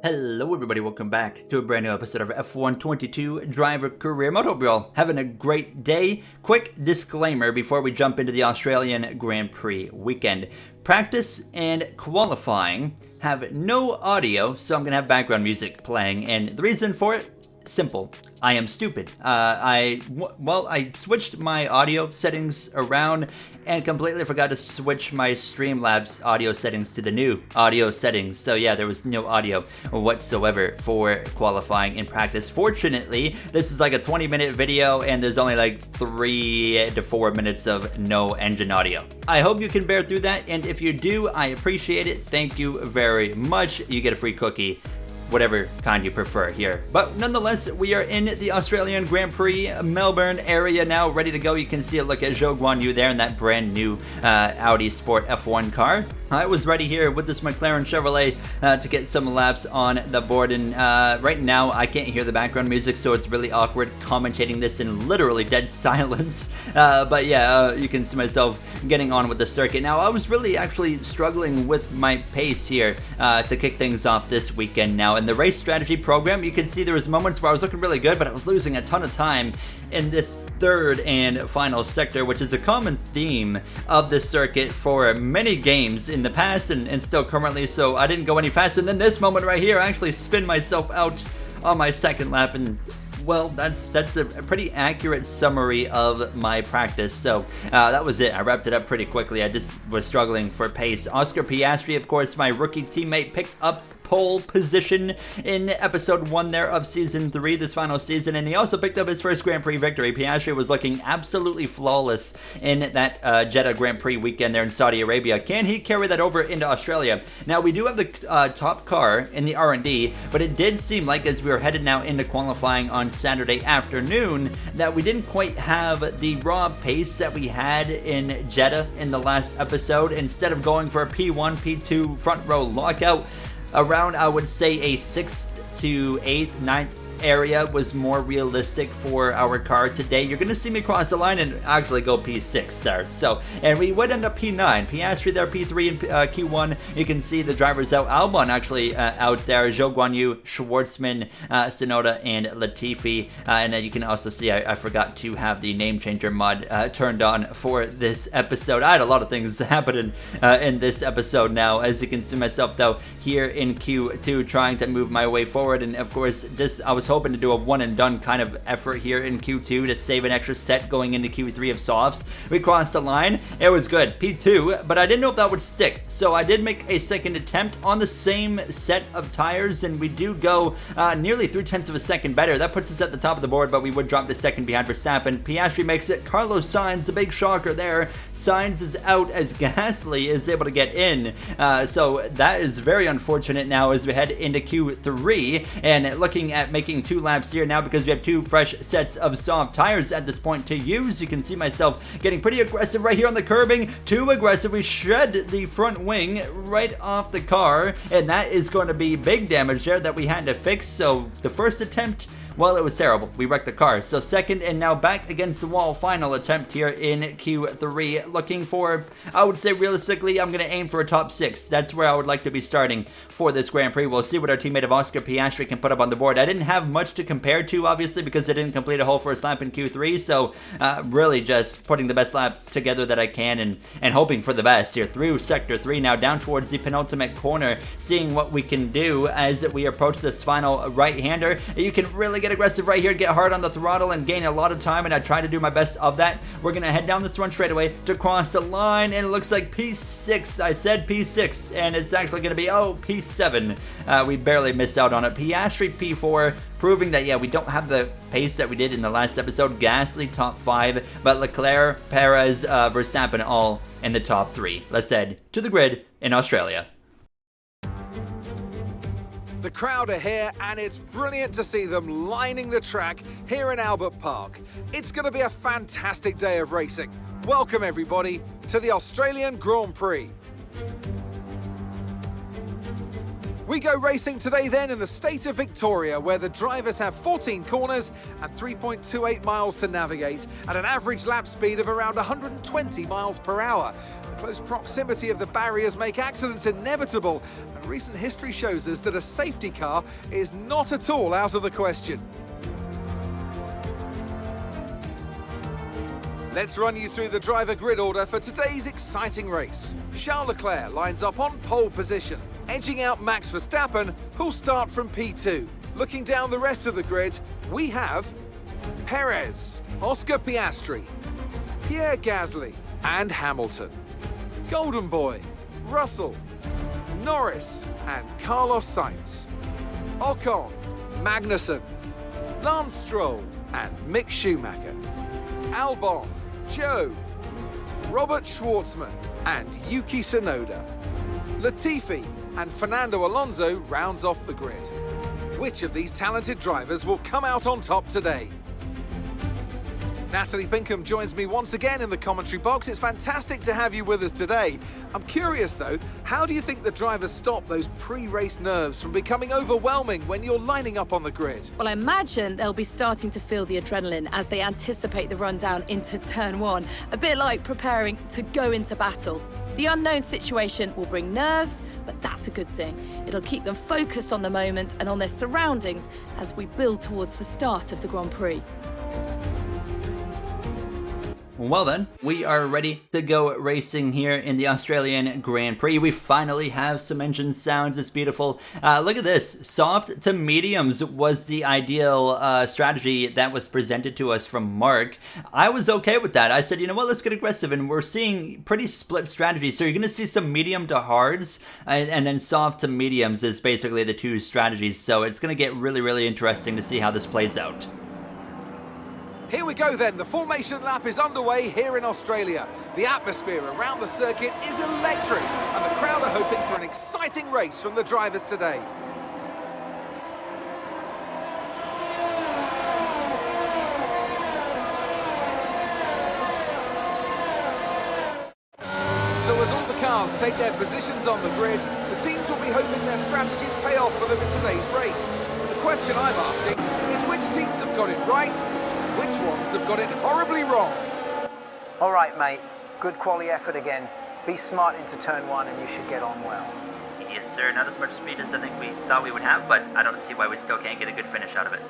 Hello everybody, welcome back to a brand new episode of F1 22 Driver Career Mode. Hope you're all having a great day. Quick disclaimer before we jump into the Australian Grand Prix weekend. Practice and qualifying have no audio, so I'm going to have background music playing, and the reason for it? Simple. I am stupid. I switched my audio settings around and completely forgot to switch my Streamlabs audio settings to the new audio settings. So yeah, there was no audio whatsoever for qualifying in practice. Fortunately, this is like a 20-minute video and there's only like 3 to 4 minutes of no engine audio. I hope you can bear through that, and if you do, I appreciate it. Thank you very much. You get a free cookie, whatever kind you prefer here. But nonetheless, we are in the Australian Grand Prix Melbourne area now, ready to go. You can see a look at Zhou Guanyu there in that brand new Audi Sport F1 car. I was ready here with this McLaren Chevrolet to get some laps on the board, and right now I can't hear the background music, so it's really awkward commentating this in literally dead silence. But yeah, you can see myself getting on with the circuit. Now, I was really actually struggling with my pace here to kick things off this weekend now. In the race strategy program, you can see there was moments where I was looking really good, but I was losing a ton of time in this third and final sector, which is a common theme of this circuit for many games in the past and still currently, so I didn't go any faster. And then this moment right here, I actually spin myself out on my second lap, and well, that's a pretty accurate summary of my practice. So that was it. I wrapped it up pretty quickly. I just was struggling for pace. Oscar Piastri, of course, my rookie teammate, picked up pole position in episode 1 there of season 3, this final season, and he also picked up his first Grand Prix victory. Piastri was looking absolutely flawless in that Jeddah Grand Prix weekend there in Saudi Arabia. Can he carry that over into Australia? Now, we do have the top car in the R&D, but it did seem like as we were headed now into qualifying on Saturday afternoon that we didn't quite have the raw pace that we had in Jeddah in the last episode. Instead of going for a P1, P2 front row lockout, around, I would say, a 6th to 8th, 9th area was more realistic for our car today. You're going to see me cross the line and actually go P6 there. So, and we would end up P9. Piastri there, P3 and Q1. You can see the drivers out. Albon actually out there. Zhou Guanyu, Schwartzman, Tsunoda, and Latifi. And you can also see I forgot to have the name changer mod turned on for this episode. I had a lot of things happening in this episode now. As you can see myself, though, here in Q2 trying to move my way forward. And of course, I was hoping to do a one and done kind of effort here in Q2 to save an extra set going into Q3 of softs. We crossed the line. It was good. P2, but I didn't know if that would stick. So I did make a second attempt on the same set of tires, and we do go nearly 0.3 of a second better. That puts us at the top of the board, but we would drop the second behind Verstappen. Piastri makes it. Carlos Sainz, the big shocker there. Sainz is out as Gasly is able to get in. So that is very unfortunate now as we head into Q3, and looking at making 2 laps here now because we have 2 fresh sets of soft tires at this point to use. You can see myself getting pretty aggressive right here on the curbing. Too aggressive. We shred the front wing right off the car, and that is going to be big damage there that we had to fix. So the first attempt, well, it was terrible. We wrecked the car. So second and now back against the wall. Final attempt here in Q3. Looking for, I would say realistically, I'm going to aim for a top 6. That's where I would like to be starting for this Grand Prix. We'll see what our teammate of Oscar Piastri can put up on the board. I didn't have much to compare to, obviously, because I didn't complete a whole first lap in Q3. So really just putting the best lap together that I can and hoping for the best here through Sector 3. Now down towards the penultimate corner, seeing what we can do as we approach this final right-hander. You can really get aggressive right here, get hard on the throttle and gain a lot of time, and I try to do my best of that. We're going to head down this run straightaway to cross the line, and it looks like P6. I said P6, and it's actually going to be, P7. We barely missed out on it. Piastri P4, proving that, yeah, we don't have the pace that we did in the last episode. Gasly top 5, but Leclerc, Perez, Verstappen all in the top 3. Let's head to the grid in Australia. The crowd are here, and it's brilliant to see them lining the track here in Albert Park. It's going to be a fantastic day of racing. Welcome everybody to the Australian Grand Prix. We go racing today then in the state of Victoria, where the drivers have 14 corners and 3.28 miles to navigate at an average lap speed of around 120 miles per hour. The close proximity of the barriers make accidents inevitable, and recent history shows us that a safety car is not at all out of the question. Let's run you through the driver grid order for today's exciting race. Charles Leclerc lines up on pole position, edging out Max Verstappen, who'll start from P2. Looking down the rest of the grid, we have Perez, Oscar Piastri, Pierre Gasly, and Hamilton. Golden Boy, Russell, Norris, and Carlos Sainz. Ocon, Magnussen, Lance Stroll, and Mick Schumacher. Albon, Joe, Robert Schwartzman, and Yuki Tsunoda. Latifi and Fernando Alonso rounds off the grid. Which of these talented drivers will come out on top today? Natalie Pinkham joins me once again in the commentary box. It's fantastic to have you with us today. I'm curious though, how do you think the drivers stop those pre-race nerves from becoming overwhelming when you're lining up on the grid? Well, I imagine they'll be starting to feel the adrenaline as they anticipate the rundown into turn one, a bit like preparing to go into battle. The unknown situation will bring nerves, but that's a good thing. It'll keep them focused on the moment and on their surroundings as we build towards the start of the Grand Prix. Well then, we are ready to go racing here in the Australian Grand Prix. We finally have some engine sounds. It's beautiful. Look at this. Soft to mediums was the ideal strategy that was presented to us from Mark. I was okay with that. I said, you know what, let's get aggressive. And we're seeing pretty split strategies. So you're going to see some medium to hards, and then soft to mediums is basically the two strategies. So it's going to get really, really interesting to see how this plays out. Here we go then, the formation lap is underway here in Australia. The atmosphere around the circuit is electric, and the crowd are hoping for an exciting race from the drivers today. So as all the cars take their positions on the grid, the teams will be hoping their strategies pay off for them in today's race. The question I'm asking is which teams have got it right? Which ones have got it horribly wrong? All right, mate. Good quality effort again. Be smart into turn one and you should get on well. Yes, sir. Not as much speed as I think we thought we would have, but I don't see why we still can't get a good finish out of it.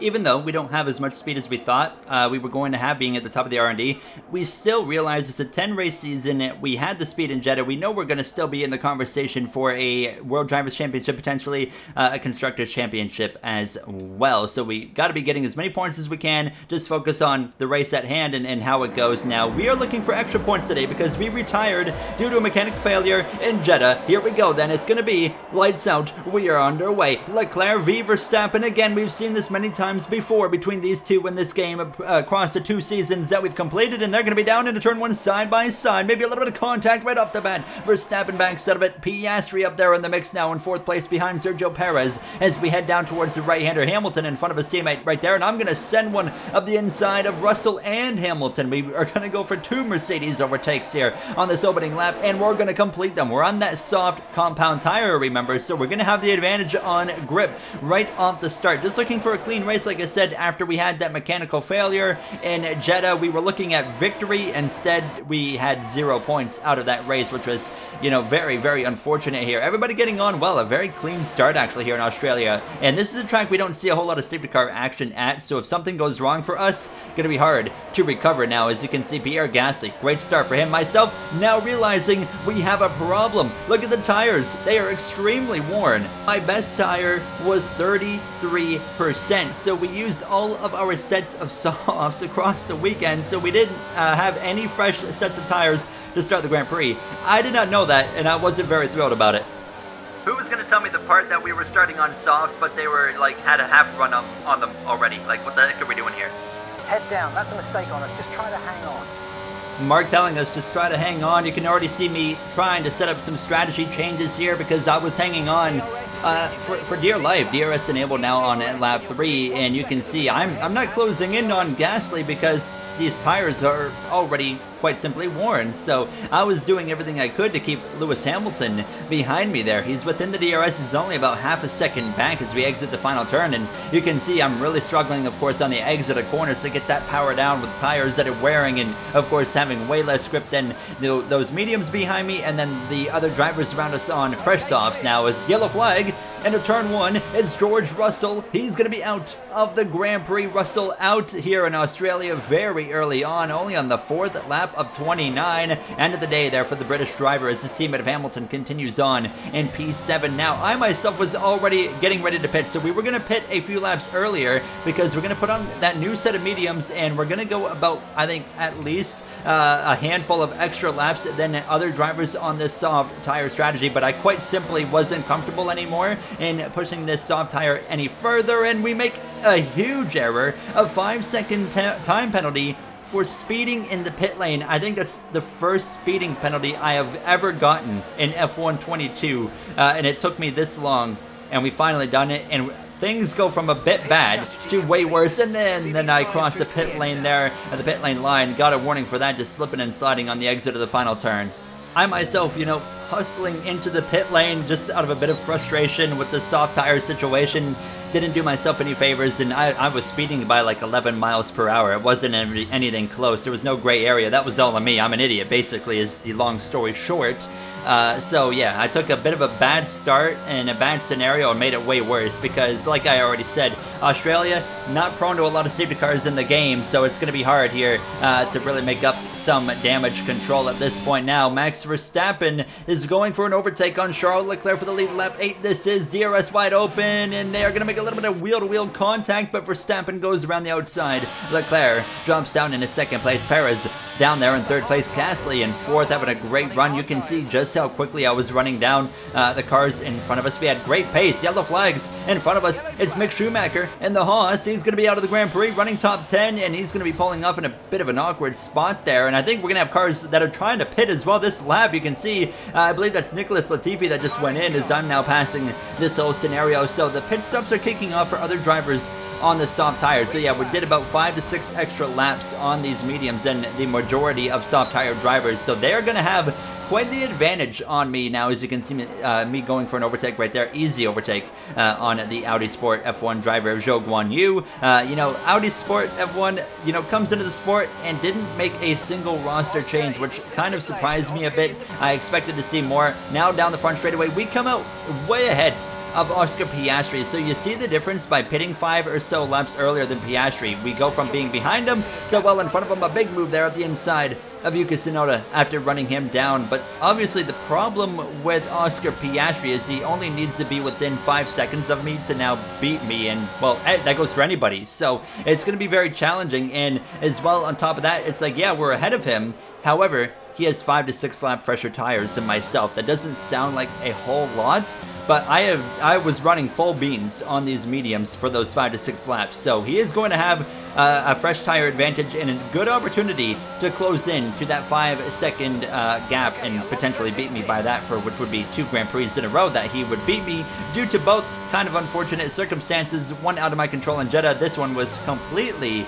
Even though we don't have as much speed as we thought we were going to have being at the top of the R&D, we still realize it's a 10-race season. We had the speed in Jeddah. We know we're going to still be in the conversation for a World Drivers' Championship, potentially a Constructors' Championship as well. So we got to be getting as many points as we can. Just focus on the race at hand and how it goes now. We are looking for extra points today because we retired due to a mechanical failure in Jeddah. Here we go then. It's going to be lights out. We are underway. Leclerc v Verstappen again. We've seen this many times before between these two in this game across the two seasons that we've completed, and they're going to be down into turn one side by side. Maybe a little bit of contact right off the bat. Verstappen backs out of it. Piastri up there in the mix now in fourth place behind Sergio Perez as we head down towards the right-hander. Hamilton in front of his teammate right there, and I'm going to send one of the inside of Russell and Hamilton. We are going to go for two Mercedes overtakes here on this opening lap, and we're going to complete them. We're on that soft compound tire, remember, so we're going to have the advantage on grip right off the start. Just looking for a clean race. Like I said, after we had that mechanical failure in Jeddah, we were looking at victory. Instead, we had 0 points out of that race, which was, you know, very, very unfortunate here. Everybody getting on well. A very clean start, actually, here in Australia. And this is a track we don't see a whole lot of safety car action at, so if something goes wrong for us, going to be hard to recover now. As you can see, Pierre Gasly, great start for him. Myself, now realizing we have a problem. Look at the tires. They are extremely worn. My best tire was 33%, so we used all of our sets of softs across the weekend, so we didn't have any fresh sets of tires to start the Grand Prix. I did not know that, and I wasn't very thrilled about it. Who was going to tell me the part that we were starting on softs, but they were like had a half run on them already? Like, what the heck are we doing here? Head down. That's a mistake on us. Just try to hang on. Mark telling us just try to hang on. You can already see me trying to set up some strategy changes here because I was hanging on for dear life, DRS enabled now on lap 3, and you can see I'm not closing in on Gasly because these tires are already quite simply worn. So I was doing everything I could to keep Lewis Hamilton behind me there. He's within the DRS, he's only about half a second back as we exit the final turn, and you can see I'm really struggling, of course, on the exit of corners to get that power down with tires that are wearing, and of course having way less grip than those mediums behind me, and then the other drivers around us on fresh softs. Now is yellow flag into turn 1. It's George Russell. He's going to be out of the Grand Prix. Russell out here in Australia very early on, only on the 4th lap of 29. End of the day there for the British driver as his teammate of Hamilton continues on in P7. Now, I myself was already getting ready to pit, so we were going to pit a few laps earlier because we're going to put on that new set of mediums, and we're going to go about, I think, at least a handful of extra laps than other drivers on this soft tire strategy, but I quite simply wasn't comfortable anymore in pushing this soft tire any further, and we make a huge error, a 5-second time penalty for speeding in the pit lane. I think that's the first speeding penalty I have ever gotten in F1 22, and it took me this long, and we finally done it, and things go from a bit bad to way worse, and then I crossed the pit lane there at the pit lane line, got a warning for that, just slipping and sliding on the exit of the final turn. I myself, hustling into the pit lane just out of a bit of frustration with the soft tire situation, didn't do myself any favors, and I was speeding by like 11 miles per hour. It wasn't anything close. There was no gray area. That was all on me. I'm an idiot, basically, is the long story short. So yeah, I took a bit of a bad start and a bad scenario and made it way worse because, like I already said, Australia, not prone to a lot of safety cars in the game, so it's going to be hard here to really make up some damage control at this point. Now, Max Verstappen is going for an overtake on Charles Leclerc for the lead. Lap 8, this is DRS wide open, and they are going to make a little bit of wheel-to-wheel contact, but Verstappen goes around the outside. Leclerc drops down into second place. Perez down there in third place. Gasly in fourth, having a great run. You can see just how quickly I was running down the cars in front of us. We had great pace. Yellow flags in front of us. It's Mick Schumacher in the Haas. He's going to be out of the Grand Prix, running top 10, and he's going to be pulling off in a bit of an awkward spot there. And I think we're going to have cars that are trying to pit as well this lap. You can see, I believe that's Nicholas Latifi that just went in as I'm now passing this whole scenario. So the pit stops are kicking off for other drivers on the soft tires. So yeah, we did about 5 to 6 extra laps on these mediums and the majority of soft tire drivers. So they're going to have quite the advantage on me now, as you can see me going for an overtake right there. Easy overtake on the Audi Sport F1 driver, Zhou Guanyu. Audi Sport F1, comes into the sport and didn't make a single roster change, which kind of surprised me a bit. I expected to see more. Now down the front straightaway, we come out way ahead of Oscar Piastri. So you see the difference by pitting 5 or so laps earlier than Piastri. We go from being behind him to well in front of him. A big move there at the inside of Yuki Tsunoda after running him down. But obviously the problem with Oscar Piastri is he only needs to be within 5 seconds of me to now beat me, and well, that goes for anybody. So it's going to be very challenging, and as well on top of that, it's like, yeah, we're ahead of him. However, he has 5 to 6 lap fresher tires than myself. That doesn't sound like a whole lot, but I was running full beans on these mediums for those 5 to 6 laps. So he is going to have a fresh tire advantage and a good opportunity to close in to that 5-second gap and potentially beat me by that, for which would be 2 Grand Prix in a row that he would beat me due to both kind of unfortunate circumstances. One out of my control in Jeddah. This one was completely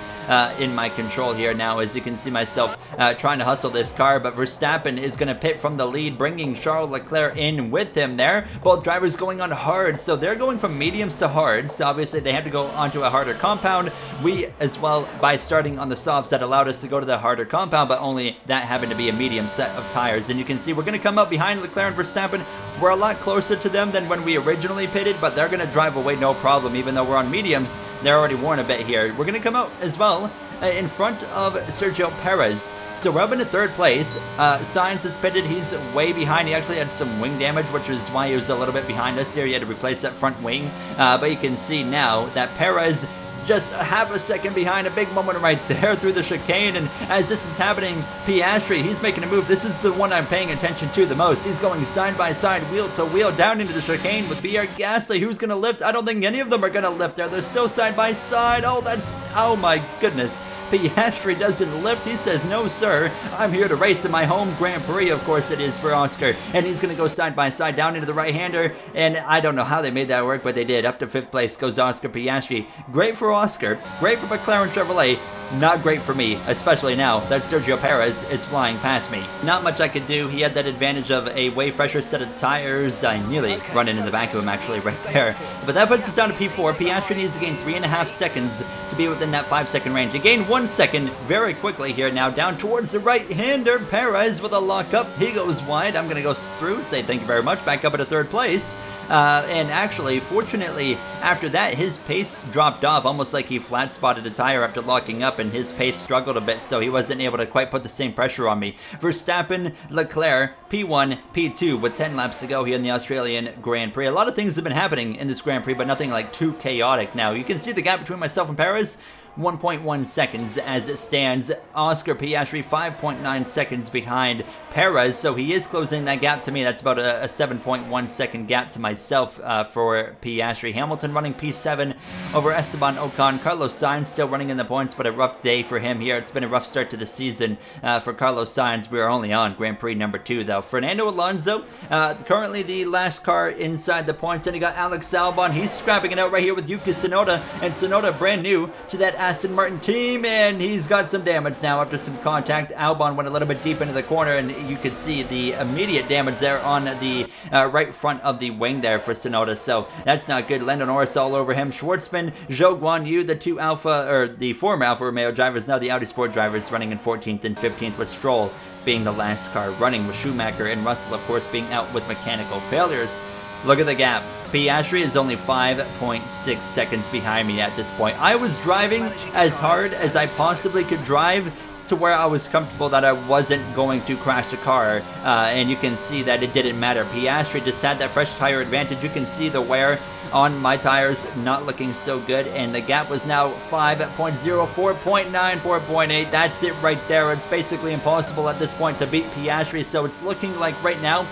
in my control here now, as you can see myself trying to hustle this car, but Verstappen is going to pit from the lead, bringing Charles Leclerc in with him there. Both drivers going on hard, so they're going from mediums to hards. So obviously they have to go onto a harder compound. We as well, by starting on the softs, that allowed us to go to the harder compound, but only that happened to be a medium set of tires. And you can see we're going to come up behind Leclerc and Verstappen. We're a lot closer to them than when we originally pitted, but they're going to drive away no problem. Even though we're on mediums, they're already worn a bit here. We're going to come out as well in front of Sergio Perez. So we're up into third place. Sainz is pitted. He's way behind. He actually had some wing damage, which is why he was a little bit behind us here. He had to replace that front wing. But you can see now that Perez just a half a second behind. A big moment right there through the chicane, and as this is happening, Piastri, he's making a move. This is the one I'm paying attention to the most. He's going side by side, wheel to wheel, down into the chicane with Pierre Gasly. Who's going to lift? I don't think any of them are going to lift there. They're still side by side. Oh my goodness. Piastri doesn't lift. He says, no, sir. I'm here to race in my home Grand Prix. Of course it is for Oscar. And he's going to go side by side down into the right-hander. And I don't know how they made that work, but they did. Up to 5th place goes Oscar Piastri. Great for Oscar. Great for McLaren Chevrolet. Not great for me, especially now that Sergio Perez is flying past me. Not much I could do. He had that advantage of a way fresher set of tires. I nearly run into the back of him actually right there. But that puts us down to P4. Piastri needs to gain 3.5 seconds to be within that 5-second range. He gained 1 second very quickly here now down towards the right-hander. Perez with a lockup. He goes wide. I'm going to go through, say thank you very much, back up into 3rd place. And actually, fortunately, after that, his pace dropped off, almost like he flat spotted a tire after locking up, and his pace struggled a bit, so he wasn't able to quite put the same pressure on me. Verstappen, Leclerc, P1, P2, with 10 laps to go here in the Australian Grand Prix. A lot of things have been happening in this Grand Prix, but nothing like too chaotic now. You can see the gap between myself and Perez. 1.1 seconds as it stands. Oscar Piastri 5.9 seconds behind Perez, so he is closing that gap to me. That's about a 7.1 second gap to myself for Piastri. Hamilton running P7 over Esteban Ocon. Carlos Sainz still running in the points, but a rough day for him here. It's been a rough start to the season for Carlos Sainz. We are only on Grand Prix number 2 though. Fernando Alonso, currently the last car inside the points. Then you got Alex Albon. He's scrapping it out right here with Yuki Tsunoda, and Tsunoda brand new to that Aston Martin team, and he's got some damage now after some contact. Albon went a little bit deep into the corner, and you could see the immediate damage there on the right front of the wing there for Tsunoda, so that's not good. Lando Norris all over him. Schwartzman, Zhou Guanyu, the former Alfa Romeo drivers, now the Audi Sport drivers, running in 14th and 15th, with Stroll being the last car running, with Schumacher and Russell, of course, being out with mechanical failures. Look at the gap. Piastri is only 5.6 seconds behind me at this point. I was driving as hard as I possibly could drive to where I was comfortable that I wasn't going to crash a car, and you can see that it didn't matter. Piastri just had that fresh tire advantage. You can see the wear on my tires not looking so good, and the gap was now 5.0, 4.9, 4.8. That's it right there. It's basically impossible at this point to beat Piastri, so it's looking like right now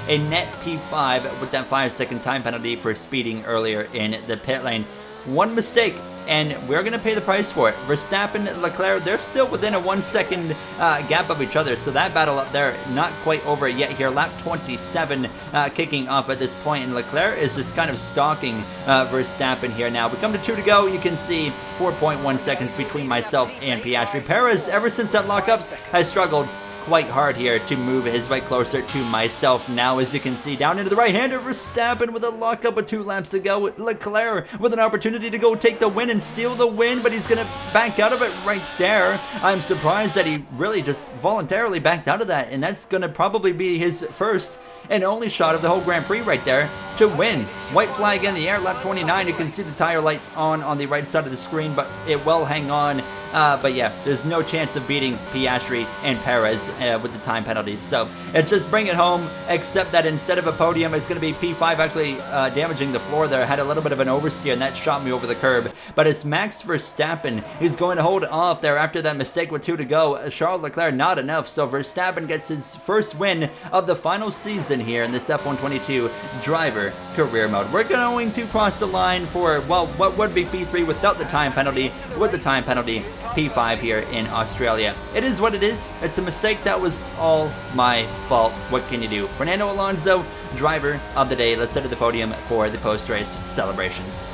a net P5 with that 5-second time penalty for speeding earlier in the pit lane. One mistake, and we're going to pay the price for it. Verstappen, Leclerc, they're still within a 1 second gap of each other, so that battle up there not quite over yet here. Lap 27 kicking off at this point, and Leclerc is just kind of stalking Verstappen here now. We come to 2 to go. You can see 4.1 seconds between myself and Piastri. Perez, ever since that lockup, has struggled quite hard here to move his way closer to myself. Now, as you can see, down into the right-hander, Verstappen with a lockup with 2 laps to go. Leclerc with an opportunity to go take the win and steal the win, but he's going to back out of it right there. I'm surprised that he really just voluntarily backed out of that, and that's going to probably be his first and only shot of the whole Grand Prix right there to win. White flag in the air, lap 29. You can see the tire light on the right side of the screen, but it will hang on. But yeah, there's no chance of beating Piastri and Perez with the time penalties. So it's just bring it home, except that instead of a podium, it's going to be P5 actually damaging the floor there. Had a little bit of an oversteer, and that shot me over the curb. But it's Max Verstappen who's going to hold off there after that mistake with 2 to go. Charles Leclerc, not enough. So Verstappen gets his first win of the final season here in this F122 driver career mode. We're going to cross the line for, well, what would be P3 without the time penalty. With the time penalty, P5 here in Australia. It is what it is. It's a mistake. That was all my fault. What can you do? Fernando Alonso, driver of the day. Let's head to the podium for the post-race celebrations.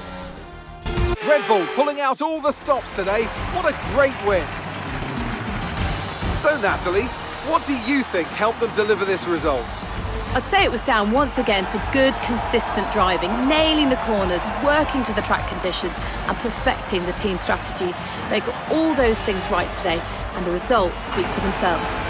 Red Bull pulling out all the stops today. What a great win. So, Natalie, what do you think helped them deliver this result? I'd say it was down once again to good, consistent driving, nailing the corners, working to the track conditions, and perfecting the team strategies. They got all those things right today, and the results speak for themselves.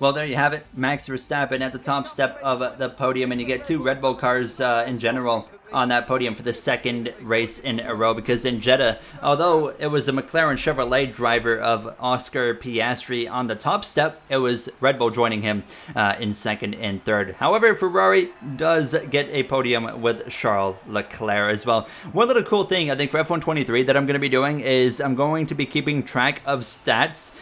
Well, there you have it. Max Verstappen at the top step of the podium, and you get 2 Red Bull cars in general on that podium for the second race in a row, because in Jeddah, although it was a McLaren Chevrolet driver of Oscar Piastri on the top step, it was Red Bull joining him in second and third. However, Ferrari does get a podium with Charles Leclerc as well. One little cool thing I think for F123 that I'm going to be doing is I'm going to be keeping track of stats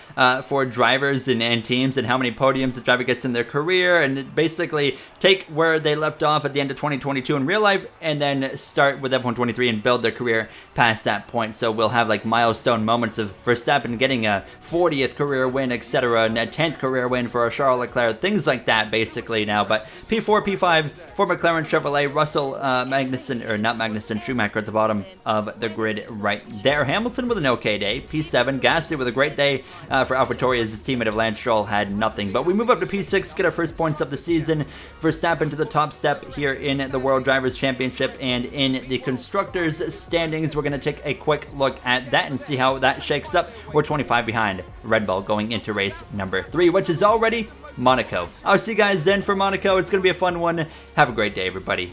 for drivers and teams, and how many podiums the driver gets in their career, and basically take where they left off at the end of 2022 in real life and and then start with F123 and build their career past that point. So we'll have like milestone moments of Verstappen getting a 40th career win, etc., and a 10th career win for Charles Leclerc, things like that basically now. But P4, P5 for McLaren, Chevrolet, Russell, Magnussen, or not Magnussen, Schumacher at the bottom of the grid right there. Hamilton with an okay day. P7, Gasly with a great day for AlphaTauri as his teammate of Lance Stroll had nothing. But we move up to P6, get our first points of the season. Verstappen to the top step here in the World Drivers' Championship, and in the Constructors' standings, we're going to take a quick look at that and see how that shakes up. We're 25 behind Red Bull going into race number 3, which is already Monaco. I'll see you guys then for Monaco. It's going to be a fun one. Have a great day, everybody.